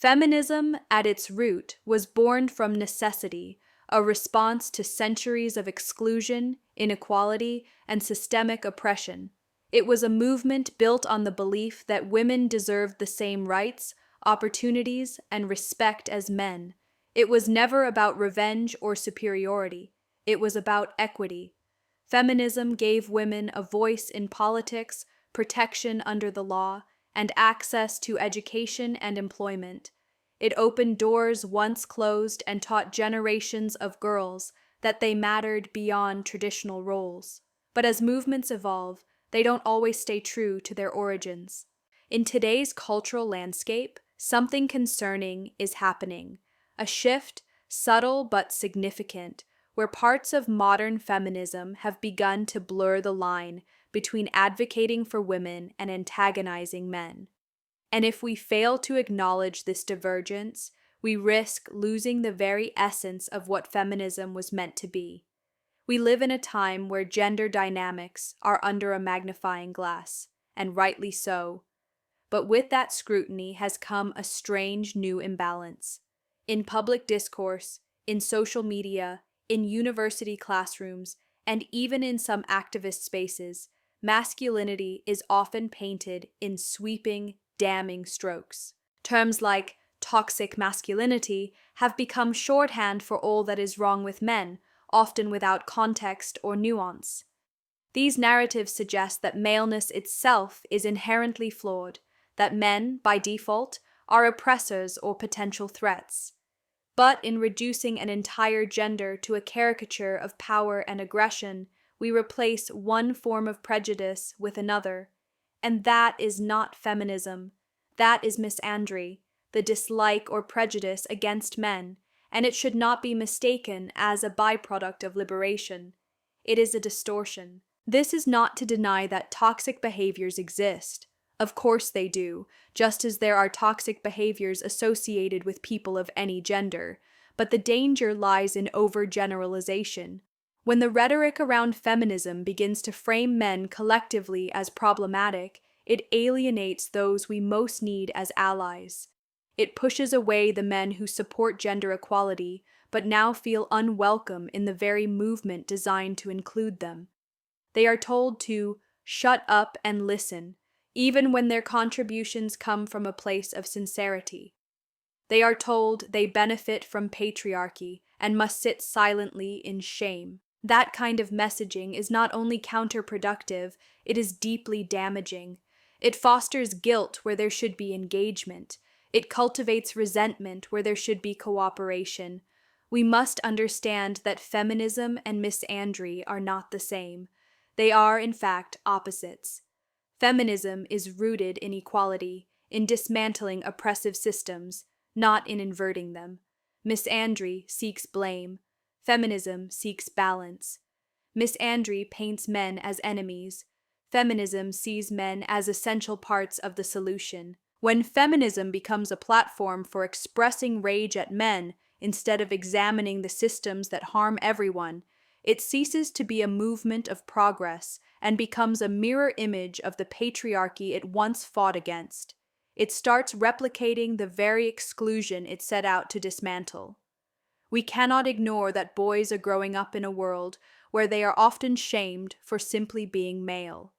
Feminism, at its root, was born from necessity, a response to centuries of exclusion, inequality, and systemic oppression. It was a movement built on the belief that women deserved the same rights, opportunities, and respect as men. It was never about revenge or superiority. It was about equity. Feminism gave women a voice in politics, protection under the law, and access to education and employment. It opened doors once closed and taught generations of girls that they mattered beyond traditional roles. But as movements evolve, they don't always stay true to their origins. In today's cultural landscape, something concerning is happening. A shift, subtle but significant, where parts of modern feminism have begun to blur the line between advocating for women and antagonizing men. And if we fail to acknowledge this divergence, we risk losing the very essence of what feminism was meant to be. We live in a time where gender dynamics are under a magnifying glass, and rightly so. But with that scrutiny has come a strange new imbalance. In public discourse, in social media, in university classrooms, and even in some activist spaces, masculinity is often painted in sweeping, damning strokes. Terms like toxic masculinity have become shorthand for all that is wrong with men, often without context or nuance. These narratives suggest that maleness itself is inherently flawed, that men, by default, are oppressors or potential threats. But in reducing an entire gender to a caricature of power and aggression, we replace one form of prejudice with another. And that is not feminism. That is misandry, the dislike or prejudice against men, and it should not be mistaken as a byproduct of liberation. It is a distortion. This is not to deny that toxic behaviors exist. Of course they do, just as there are toxic behaviors associated with people of any gender, but the danger lies in overgeneralization. When the rhetoric around feminism begins to frame men collectively as problematic, it alienates those we most need as allies. It pushes away the men who support gender equality, but now feel unwelcome in the very movement designed to include them. They are told to shut up and listen, even when their contributions come from a place of sincerity. They are told they benefit from patriarchy and must sit silently in shame. That kind of messaging is not only counterproductive, it is deeply damaging. It fosters guilt where there should be engagement. It cultivates resentment where there should be cooperation. We must understand that feminism and misandry are not the same. They are, in fact, opposites. Feminism is rooted in equality, in dismantling oppressive systems, not in inverting them. Misandry seeks blame. Feminism seeks balance. Misandry paints men as enemies. Feminism sees men as essential parts of the solution. When feminism becomes a platform for expressing rage at men instead of examining the systems that harm everyone, it ceases to be a movement of progress and becomes a mirror image of the patriarchy it once fought against. It starts replicating the very exclusion it set out to dismantle. We cannot ignore that boys are growing up in a world where they are often shamed for simply being male.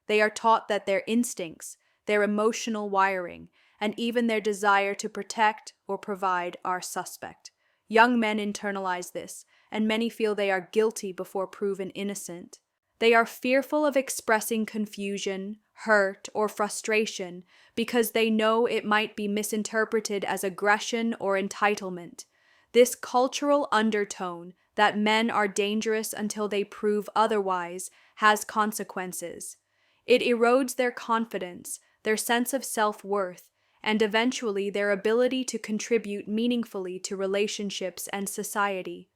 They are taught that their instincts, their emotional wiring, and even their desire to protect or provide are suspect. Young men internalize this, and many feel they are guilty before proven innocent. They are fearful of expressing confusion, hurt, or frustration because they know it might be misinterpreted as aggression or entitlement. This cultural undertone that men are dangerous until they prove otherwise has consequences. It erodes their confidence, their sense of self-worth, and eventually their ability to contribute meaningfully to relationships and society.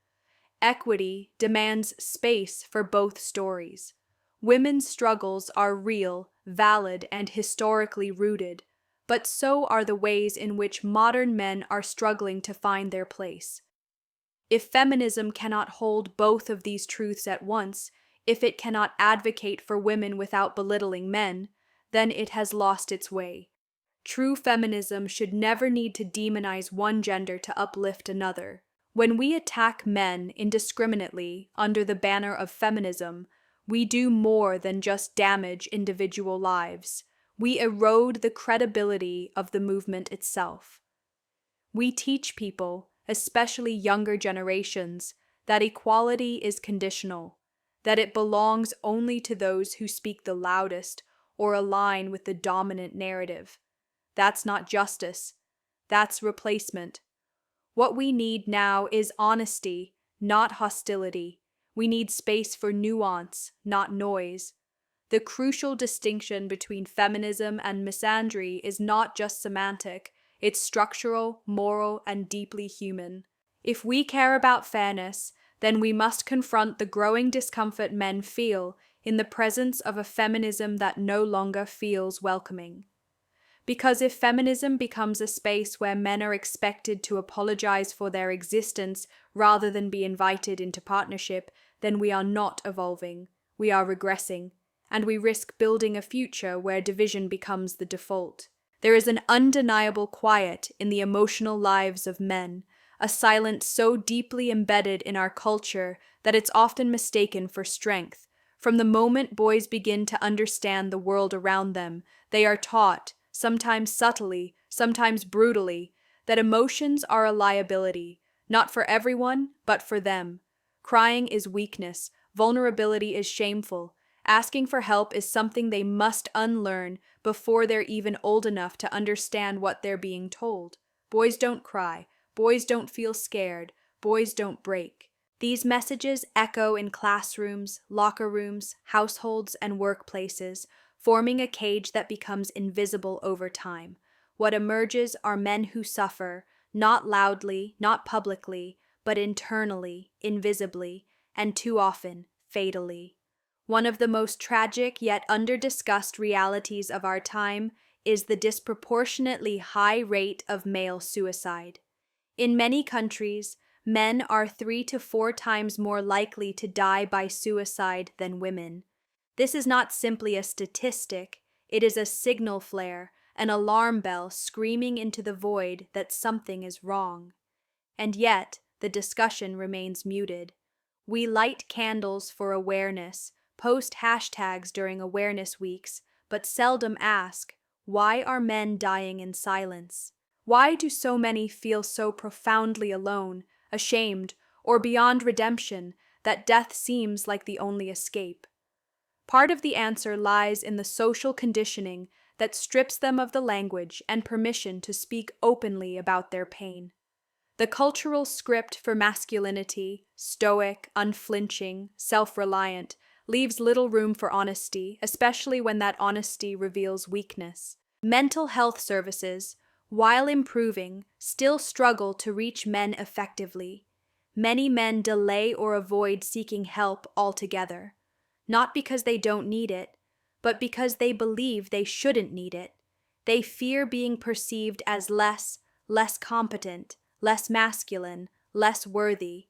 Equity demands space for both stories. Women's struggles are real, valid, and historically rooted, but so are the ways in which modern men are struggling to find their place. If feminism cannot hold both of these truths at once, if it cannot advocate for women without belittling men, then it has lost its way. True feminism should never need to demonize one gender to uplift another. When we attack men indiscriminately under the banner of feminism, we do more than just damage individual lives. We erode the credibility of the movement itself. We teach people, especially younger generations, that equality is conditional, that it belongs only to those who speak the loudest or align with the dominant narrative. That's not justice. That's replacement. What we need now is honesty, not hostility. We need space for nuance, not noise. The crucial distinction between feminism and misandry is not just semantic, it's structural, moral, and deeply human. If we care about fairness, then we must confront the growing discomfort men feel in the presence of a feminism that no longer feels welcoming. Because if feminism becomes a space where men are expected to apologize for their existence rather than be invited into partnership, then we are not evolving, we are regressing, and we risk building a future where division becomes the default. There is an undeniable quiet in the emotional lives of men, a silence so deeply embedded in our culture that it's often mistaken for strength. From the moment boys begin to understand the world around them, they are taught, sometimes subtly, sometimes brutally, that emotions are a liability, not for everyone, but for them. Crying is weakness, vulnerability is shameful, asking for help is something they must unlearn before they're even old enough to understand what they're being told. Boys don't cry, boys don't feel scared, boys don't break. These messages echo in classrooms, locker rooms, households, and workplaces, forming a cage that becomes invisible over time. What emerges are men who suffer, not loudly, not publicly, but internally, invisibly, and too often, fatally. One of the most tragic yet under-discussed realities of our time is the disproportionately high rate of male suicide. In many countries, men are 3 to 4 times more likely to die by suicide than women. This is not simply a statistic, it is a signal flare, an alarm bell screaming into the void that something is wrong. And yet, the discussion remains muted. We light candles for awareness, post hashtags during awareness weeks, but seldom ask, why are men dying in silence? Why do so many feel so profoundly alone, ashamed, or beyond redemption that death seems like the only escape? Part of the answer lies in the social conditioning that strips them of the language and permission to speak openly about their pain. The cultural script for masculinity, stoic, unflinching, self-reliant, leaves little room for honesty, especially when that honesty reveals weakness. Mental health services, while improving, still struggle to reach men effectively. Many men delay or avoid seeking help altogether, not because they don't need it, but because they believe they shouldn't need it. They fear being perceived as less competent, less masculine, less worthy.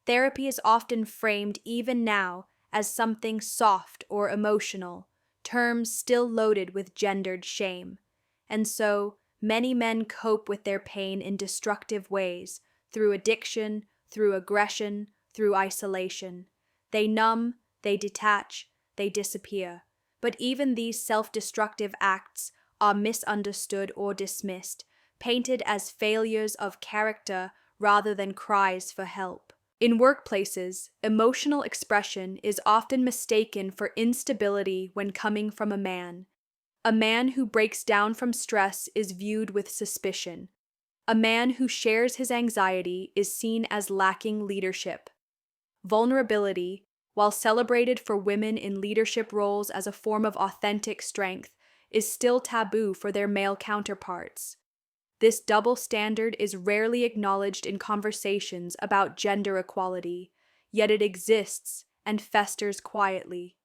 Therapy is often framed even now as something soft or emotional, terms still loaded with gendered shame. And so, many men cope with their pain in destructive ways, through addiction, through aggression, through isolation. They numb, they detach, they disappear. But even these self-destructive acts are misunderstood or dismissed, painted as failures of character rather than cries for help. In workplaces, emotional expression is often mistaken for instability when coming from a man. A man who breaks down from stress is viewed with suspicion. A man who shares his anxiety is seen as lacking leadership. Vulnerability, while celebrated for women in leadership roles as a form of authentic strength, is still taboo for their male counterparts. This double standard is rarely acknowledged in conversations about gender equality, yet it exists and festers quietly.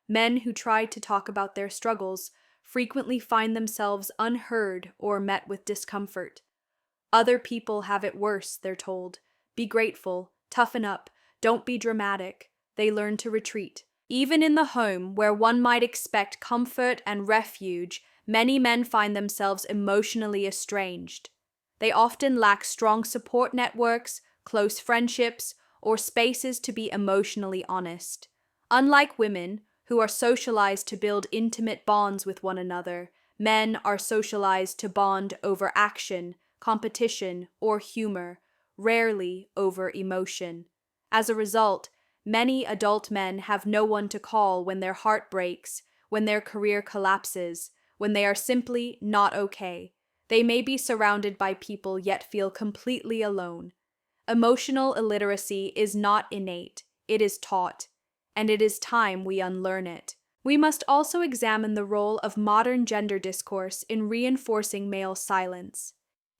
Men who try to talk about their struggles frequently find themselves unheard or met with discomfort. Other people have it worse, they're told. Be grateful, toughen up, don't be dramatic. They learn to retreat. Even in the home, where one might expect comfort and refuge, many men find themselves emotionally estranged. They often lack strong support networks, close friendships, or spaces to be emotionally honest. Unlike women, who are socialized to build intimate bonds with one another, men are socialized to bond over action, competition, or humor, rarely over emotion. As a result, many adult men have no one to call when their heart breaks, when their career collapses, when they are simply not okay. They may be surrounded by people yet feel completely alone. Emotional illiteracy is not innate, it is taught, and it is time we unlearn it. We must also examine the role of modern gender discourse in reinforcing male silence.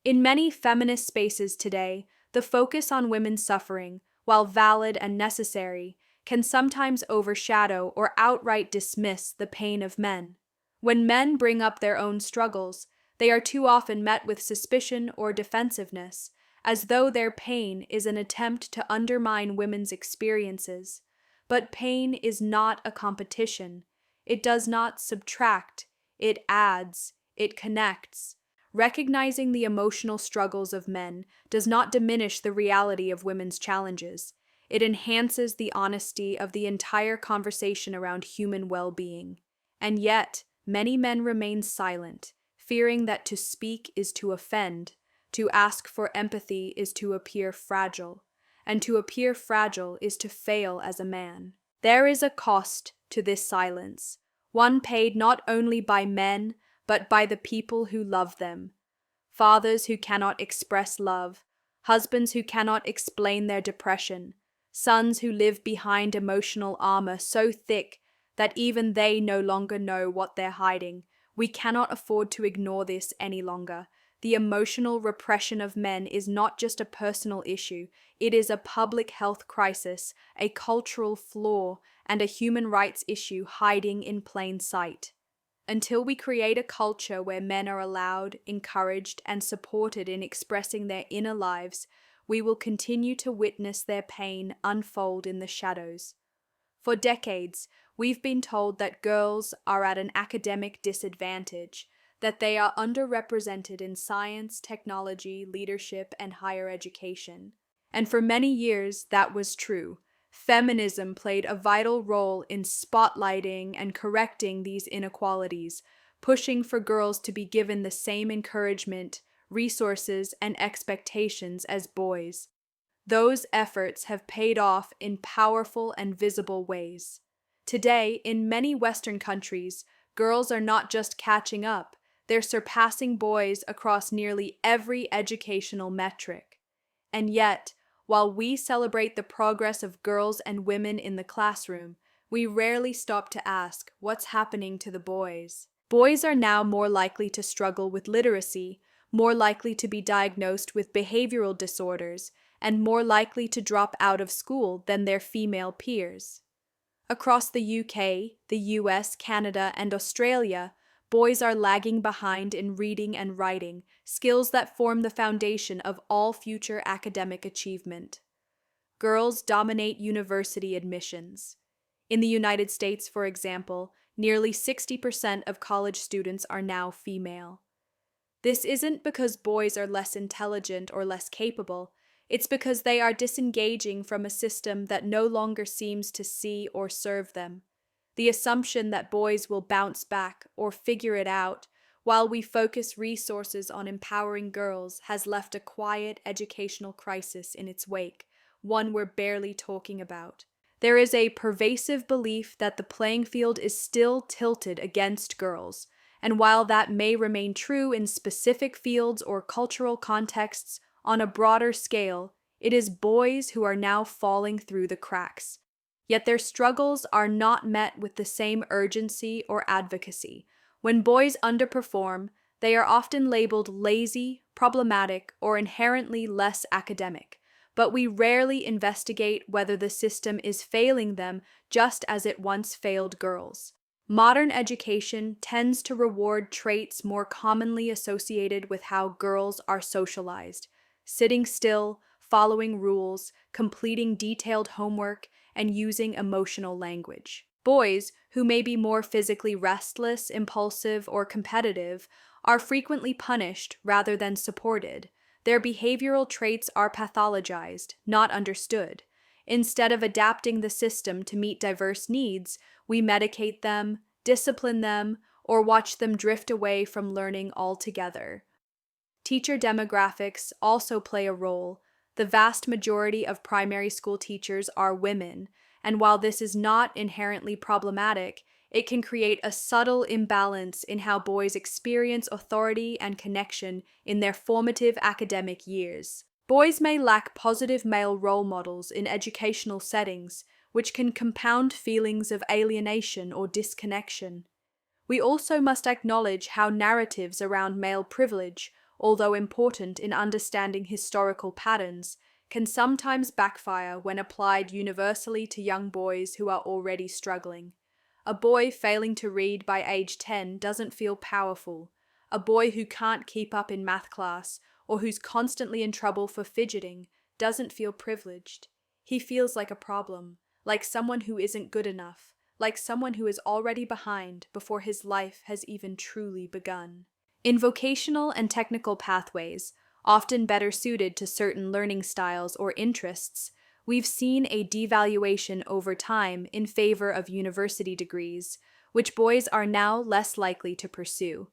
In many feminist spaces today, the focus on women's suffering, while valid and necessary, can sometimes overshadow or outright dismiss the pain of men. When men bring up their own struggles, they are too often met with suspicion or defensiveness, as though their pain is an attempt to undermine women's experiences. But pain is not a competition. It does not subtract, it adds, it connects. Recognizing the emotional struggles of men does not diminish the reality of women's challenges. It enhances the honesty of the entire conversation around human well-being. And yet, many men remain silent, fearing that to speak is to offend, to ask for empathy is to appear fragile, and to appear fragile is to fail as a man. There is a cost to this silence, one paid not only by men, but by the people who love them. Fathers who cannot express love, husbands who cannot explain their depression, sons who live behind emotional armor so thick that even they no longer know what they're hiding. We cannot afford to ignore this any longer. The emotional repression of men is not just a personal issue, it is a public health crisis, a cultural flaw, and a human rights issue hiding in plain sight. Until we create a culture where men are allowed, encouraged, and supported in expressing their inner lives, we will continue to witness their pain unfold in the shadows. For decades, we've been told that girls are at an academic disadvantage, that they are underrepresented in science, technology, leadership, and higher education. And for many years, that was true. Feminism played a vital role in spotlighting and correcting these inequalities, pushing for girls to be given the same encouragement, resources, and expectations as boys. Those efforts have paid off in powerful and visible ways. Today, in many Western countries, girls are not just catching up, they're surpassing boys across nearly every educational metric. And yet, while we celebrate the progress of girls and women in the classroom, we rarely stop to ask what's happening to the boys. Boys are now more likely to struggle with literacy, more likely to be diagnosed with behavioral disorders, and more likely to drop out of school than their female peers. Across the UK, the US, Canada, and Australia, boys are lagging behind in reading and writing, skills that form the foundation of all future academic achievement. Girls dominate university admissions. In the United States, for example, nearly 60% of college students are now female. This isn't because boys are less intelligent or less capable, it's because they are disengaging from a system that no longer seems to see or serve them. The assumption that boys will bounce back or figure it out, while we focus resources on empowering girls, has left a quiet educational crisis in its wake, one we're barely talking about. There is a pervasive belief that the playing field is still tilted against girls, and while that may remain true in specific fields or cultural contexts, on a broader scale, it is boys who are now falling through the cracks. Yet their struggles are not met with the same urgency or advocacy. When boys underperform, they are often labeled lazy, problematic, or inherently less academic. But we rarely investigate whether the system is failing them just as it once failed girls. Modern education tends to reward traits more commonly associated with how girls are socialized: sitting still, following rules, completing detailed homework, and using emotional language. Boys, who may be more physically restless, impulsive, or competitive, are frequently punished rather than supported. Their behavioral traits are pathologized, not understood. Instead of adapting the system to meet diverse needs, we medicate them, discipline them, or watch them drift away from learning altogether. Teacher demographics also play a role. The vast majority of primary school teachers are women, and while this is not inherently problematic, it can create a subtle imbalance in how boys experience authority and connection in their formative academic years. Boys may lack positive male role models in educational settings, which can compound feelings of alienation or disconnection. We also must acknowledge how narratives around male privilege, although important in understanding historical patterns, can sometimes backfire when applied universally to young boys who are already struggling. A boy failing to read by age 10 doesn't feel powerful. A boy who can't keep up in math class or who's constantly in trouble for fidgeting doesn't feel privileged. He feels like a problem, like someone who isn't good enough, like someone who is already behind before his life has even truly begun. In vocational and technical pathways, often better suited to certain learning styles or interests, we've seen a devaluation over time in favor of university degrees, which boys are now less likely to pursue.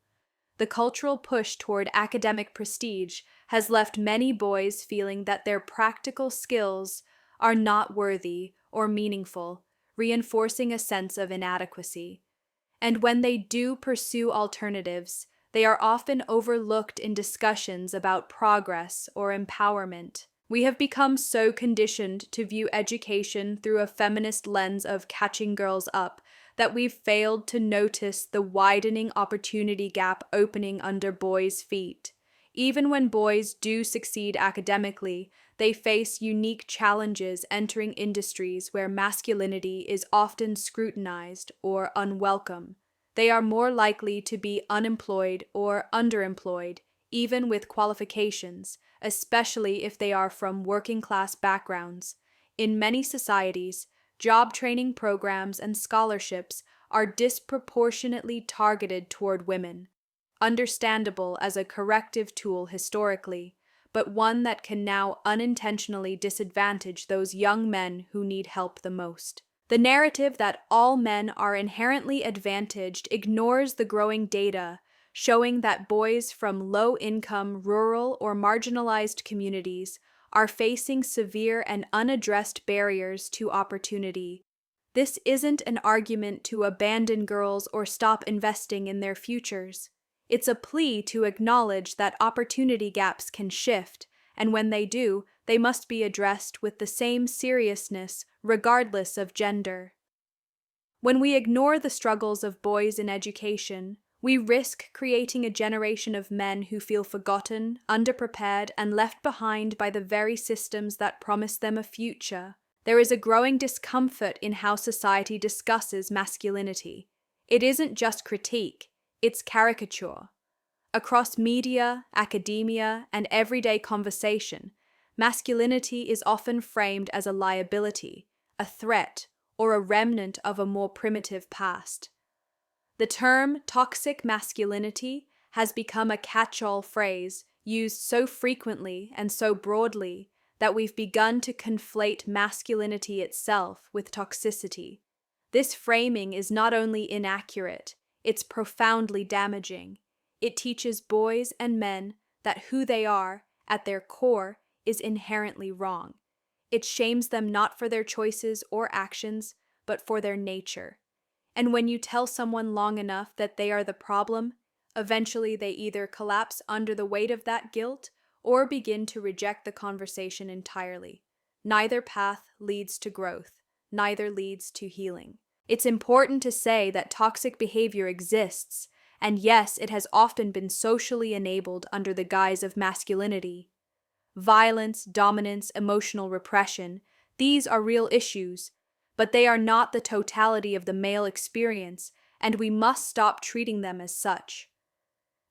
The cultural push toward academic prestige has left many boys feeling that their practical skills are not worthy or meaningful, reinforcing a sense of inadequacy. And when they do pursue alternatives, they are often overlooked in discussions about progress or empowerment. We have become so conditioned to view education through a feminist lens of catching girls up that we've failed to notice the widening opportunity gap opening under boys' feet. Even when boys do succeed academically, they face unique challenges entering industries where masculinity is often scrutinized or unwelcome. They are more likely to be unemployed or underemployed, even with qualifications, especially if they are from working-class backgrounds. In many societies, job training programs and scholarships are disproportionately targeted toward women, understandable as a corrective tool historically, but one that can now unintentionally disadvantage those young men who need help the most. The narrative that all men are inherently advantaged ignores the growing data showing that boys from low-income, rural, or marginalized communities are facing severe and unaddressed barriers to opportunity. This isn't an argument to abandon girls or stop investing in their futures. It's a plea to acknowledge that opportunity gaps can shift, and when they do, they must be addressed with the same seriousness, regardless of gender. When we ignore the struggles of boys in education, we risk creating a generation of men who feel forgotten, underprepared, and left behind by the very systems that promise them a future. There is a growing discomfort in how society discusses masculinity. It isn't just critique, it's caricature. Across media, academia, and everyday conversation, masculinity is often framed as a liability, a threat, or a remnant of a more primitive past. The term toxic masculinity has become a catch-all phrase used so frequently and so broadly that we've begun to conflate masculinity itself with toxicity. This framing is not only inaccurate, it's profoundly damaging. It teaches boys and men that who they are, at their core, is inherently wrong. It shames them not for their choices or actions, but for their nature. And when you tell someone long enough that they are the problem, eventually they either collapse under the weight of that guilt or begin to reject the conversation entirely. Neither path leads to growth. Neither leads to healing. It's important to say that toxic behavior exists, and yes, it has often been socially enabled under the guise of masculinity. Violence, dominance, emotional repression, these are real issues, but they are not the totality of the male experience, and we must stop treating them as such.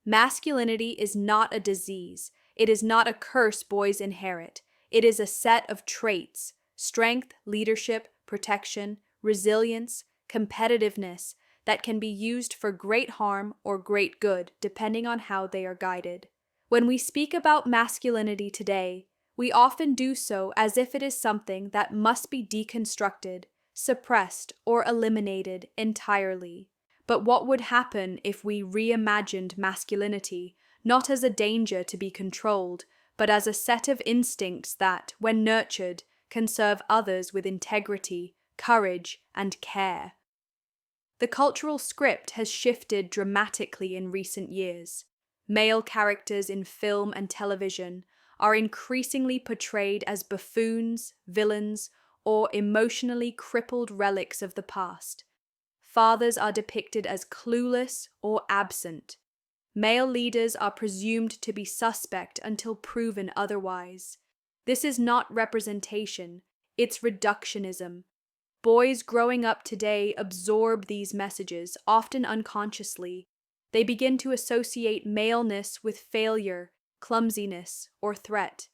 Masculinity is not a disease. It is not a curse boys inherit. It is a set of traits: strength, leadership, protection, resilience, competitiveness that can be used for great harm or great good, depending on how they are guided. When we speak about masculinity today, we often do so as if it is something that must be deconstructed, suppressed, or eliminated entirely. But what would happen if we reimagined masculinity not as a danger to be controlled, but as a set of instincts that, when nurtured, can serve others with integrity, courage, and care? The cultural script has shifted dramatically in recent years. Male characters in film and television are increasingly portrayed as buffoons, villains, or emotionally crippled relics of the past. Fathers are depicted as clueless or absent. Male leaders are presumed to be suspect until proven otherwise. This is not representation, it's reductionism. Boys growing up today absorb these messages, often unconsciously. They begin to associate maleness with failure, clumsiness, or threat.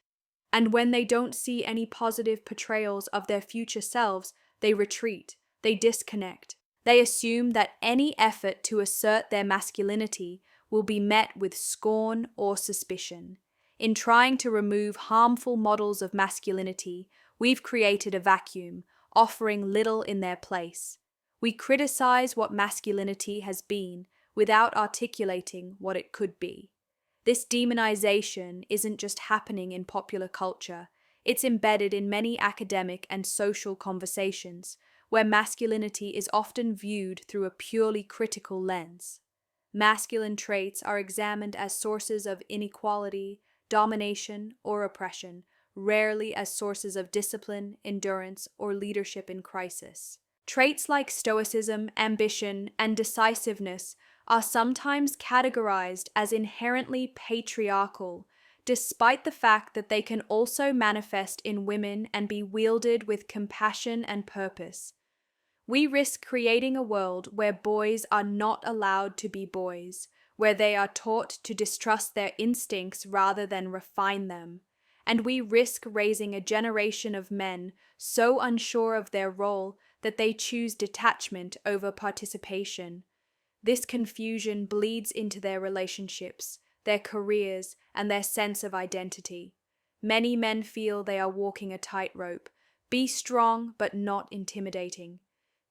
And when they don't see any positive portrayals of their future selves, they retreat, they disconnect. They assume that any effort to assert their masculinity will be met with scorn or suspicion. In trying to remove harmful models of masculinity, we've created a vacuum, offering little in their place. We criticize what masculinity has been without articulating what it could be. This demonization isn't just happening in popular culture, it's embedded in many academic and social conversations, where masculinity is often viewed through a purely critical lens. Masculine traits are examined as sources of inequality, domination, or oppression, rarely as sources of discipline, endurance, or leadership in crisis. Traits like stoicism, ambition, and decisiveness are sometimes categorized as inherently patriarchal, despite the fact that they can also manifest in women and be wielded with compassion and purpose. We risk creating a world where boys are not allowed to be boys, where they are taught to distrust their instincts rather than refine them. And we risk raising a generation of men so unsure of their role that they choose detachment over participation. This confusion bleeds into their relationships, their careers, and their sense of identity. Many men feel they are walking a tightrope. Be strong but not intimidating.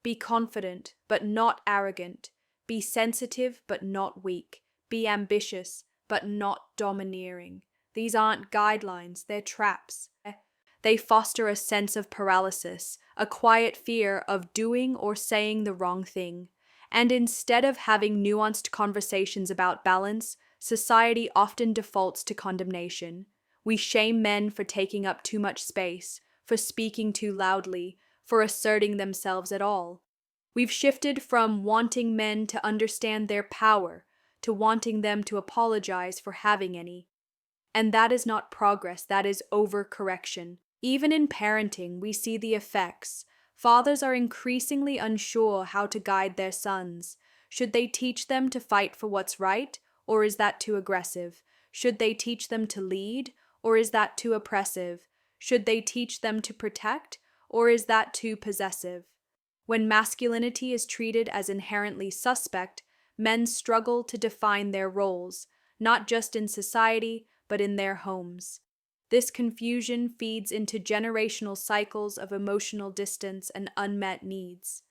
Be confident but not arrogant. Be sensitive but not weak. Be ambitious but not domineering. These aren't guidelines, they're traps. They foster a sense of paralysis, a quiet fear of doing or saying the wrong thing. And instead of having nuanced conversations about balance, society often defaults to condemnation. We shame men for taking up too much space, for speaking too loudly, for asserting themselves at all. We've shifted from wanting men to understand their power to wanting them to apologize for having any. And that is not progress, that is overcorrection. Even in parenting, we see the effects. Fathers are increasingly unsure how to guide their sons. Should they teach them to fight for what's right, or is that too aggressive? Should they teach them to lead, or is that too oppressive? Should they teach them to protect, or is that too possessive? When masculinity is treated as inherently suspect, men struggle to define their roles, not just in society, but in their homes. This confusion feeds into generational cycles of emotional distance and unmet needs.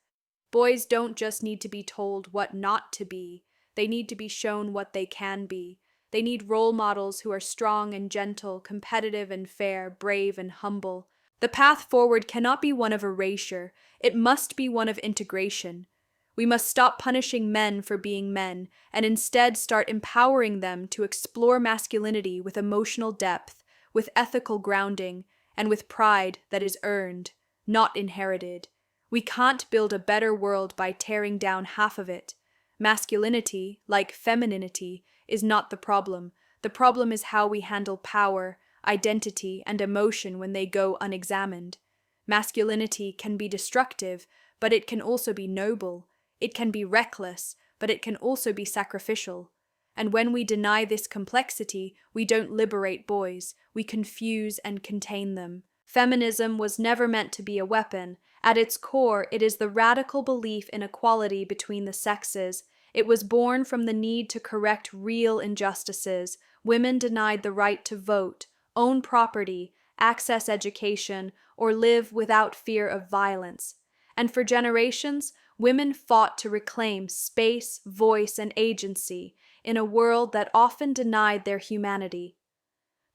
Boys don't just need to be told what not to be, they need to be shown what they can be. They need role models who are strong and gentle, competitive and fair, brave and humble. The path forward cannot be one of erasure, it must be one of integration. We must stop punishing men for being men, and instead start empowering them to explore masculinity with emotional depth, with ethical grounding, and with pride that is earned, not inherited. We can't build a better world by tearing down half of it. Masculinity, like femininity, is not the problem. The problem is how we handle power, identity, and emotion when they go unexamined. Masculinity can be destructive, but it can also be noble. It can be reckless, but it can also be sacrificial. And when we deny this complexity, we don't liberate boys, we confuse and contain them. Feminism was never meant to be a weapon, At its core, it is the radical belief in equality between the sexes. It was born from the need to correct real injustices. Women denied the right to vote, own property, access education, or live without fear of violence. And for generations, women fought to reclaim space, voice, and agency in a world that often denied their humanity.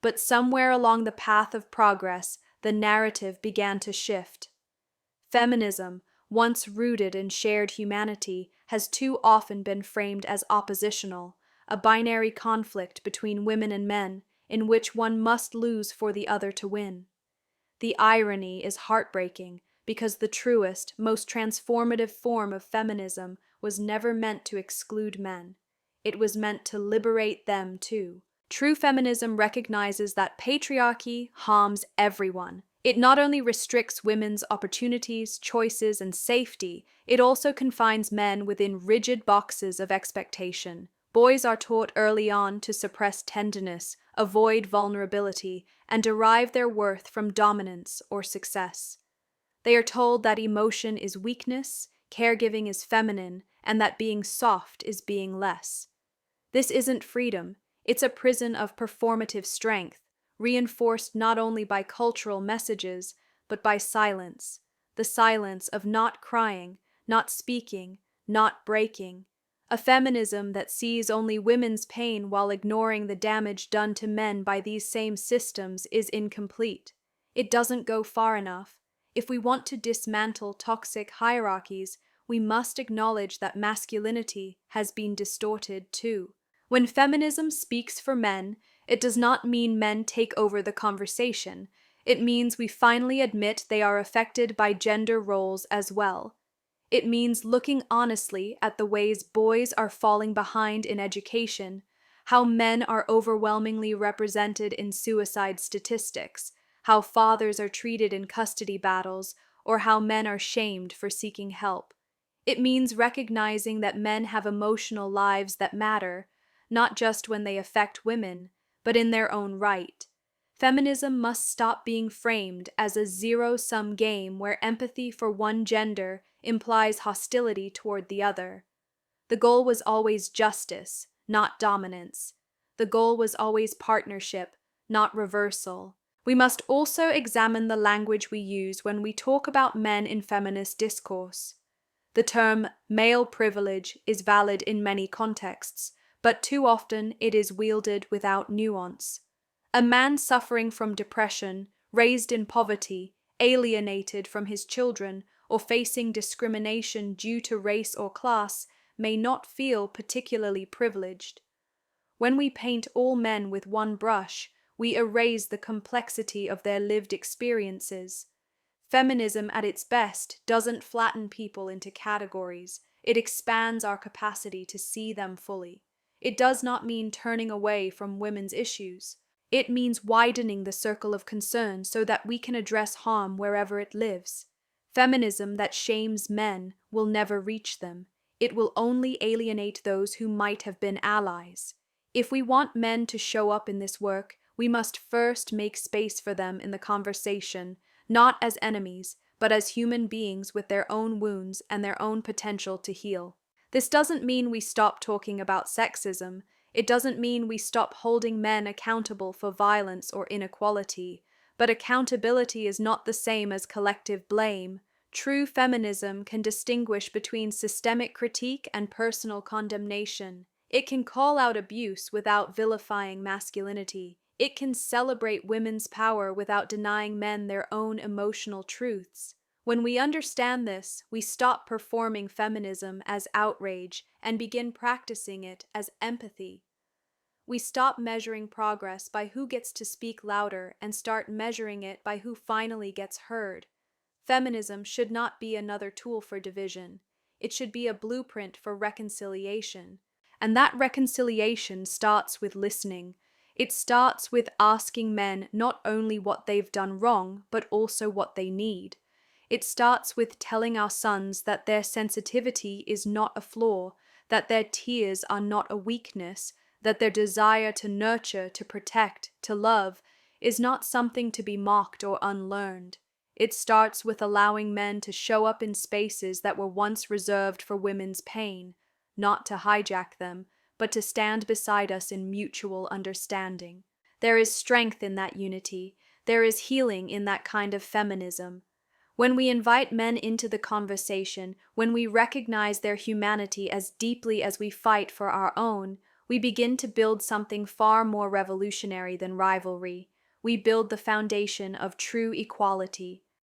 But somewhere along the path of progress, the narrative began to shift. Feminism, once rooted in shared humanity, has too often been framed as oppositional, a binary conflict between women and men, in which one must lose for the other to win. The irony is heartbreaking, because the truest, most transformative form of feminism was never meant to exclude men. It was meant to liberate them too. True feminism recognizes that patriarchy harms everyone. It not only restricts women's opportunities, choices, and safety, it also confines men within rigid boxes of expectation. Boys are taught early on to suppress tenderness, avoid vulnerability, and derive their worth from dominance or success. They are told that emotion is weakness, caregiving is feminine, and that being soft is being less. This isn't freedom, it's a prison of performative strength, reinforced not only by cultural messages, but by silence, the silence of not crying, not speaking, not breaking. A feminism that sees only women's pain while ignoring the damage done to men by these same systems is incomplete. It doesn't go far enough. If we want to dismantle toxic hierarchies, we must acknowledge that masculinity has been distorted too. When feminism speaks for men, it does not mean men take over the conversation. It means we finally admit they are affected by gender roles as well. It means looking honestly at the ways boys are falling behind in education, how men are overwhelmingly represented in suicide statistics, how fathers are treated in custody battles, or how men are shamed for seeking help. It means recognizing that men have emotional lives that matter, not just when they affect women, but in their own right. Feminism must stop being framed as a zero-sum game where empathy for one gender implies hostility toward the other. The goal was always justice, not dominance. The goal was always partnership, not reversal. We must also examine the language we use when we talk about men in feminist discourse. The term male privilege is valid in many contexts, but too often it is wielded without nuance. A man suffering from depression, raised in poverty, alienated from his children, or facing discrimination due to race or class may not feel particularly privileged. When we paint all men with one brush, we erase the complexity of their lived experiences. Feminism at its best doesn't flatten people into categories. It expands our capacity to see them fully. It does not mean turning away from women's issues. It means widening the circle of concern so that we can address harm wherever it lives. Feminism that shames men will never reach them. It will only alienate those who might have been allies. If we want men to show up in this work, we must first make space for them in the conversation, not as enemies, but as human beings with their own wounds and their own potential to heal. This doesn't mean we stop talking about sexism. It doesn't mean we stop holding men accountable for violence or inequality. But accountability is not the same as collective blame. True feminism can distinguish between systemic critique and personal condemnation. It can call out abuse without vilifying masculinity. It can celebrate women's power without denying men their own emotional truths. When we understand this, we stop performing feminism as outrage and begin practicing it as empathy. We stop measuring progress by who gets to speak louder and start measuring it by who finally gets heard. Feminism should not be another tool for division. It should be a blueprint for reconciliation. And that reconciliation starts with listening. It starts with asking men not only what they've done wrong, but also what they need. It starts with telling our sons that their sensitivity is not a flaw, that their tears are not a weakness, that their desire to nurture, to protect, to love is not something to be mocked or unlearned. It starts with allowing men to show up in spaces that were once reserved for women's pain, not to hijack them, but to stand beside us in mutual understanding. There is strength in that unity. There is healing in that kind of feminism. When we invite men into the conversation, when we recognize their humanity as deeply as we fight for our own, we begin to build something far more revolutionary than rivalry. We build the foundation of true equality.